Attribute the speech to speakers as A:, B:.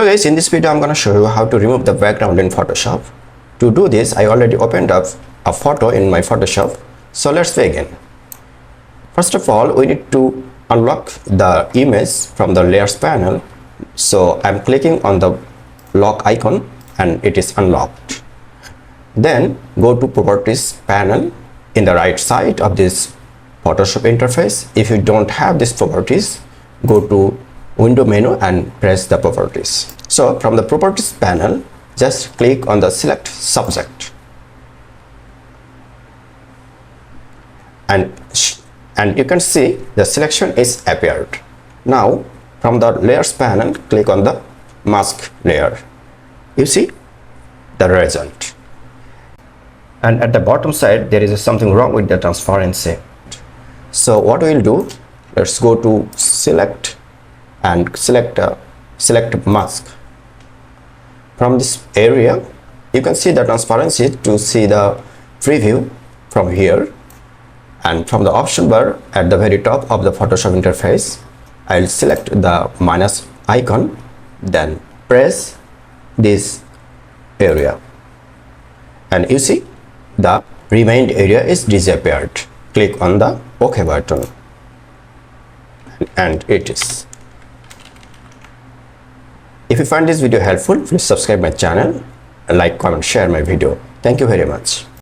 A: So guys, in this video I'm gonna show you how to remove the background in Photoshop. To do this, I already opened up a photo in my Photoshop. So let's begin. First of all, we need to unlock the image from the layers panel. So I'm clicking on the lock icon and it is unlocked. Then go to properties panel in the right side of this Photoshop interface. If you don't have these properties, go to window menu and press the properties. So from the properties panel, just click on the select subject and you can see the selection is appeared. Now from the layers panel, click on the mask layer. You see the result. And at the bottom side there is something wrong with the transparency. So what we'll do, let's go to select and select mask. From this area you can see the transparency to see the preview from here, and from the option bar at the very top of the Photoshop interface I'll select the minus icon, then press this area and you see the remained area is disappeared. Click on the OK button and it is. If you find this video helpful, please subscribe my channel, like, comment, share my video. Thank you very much.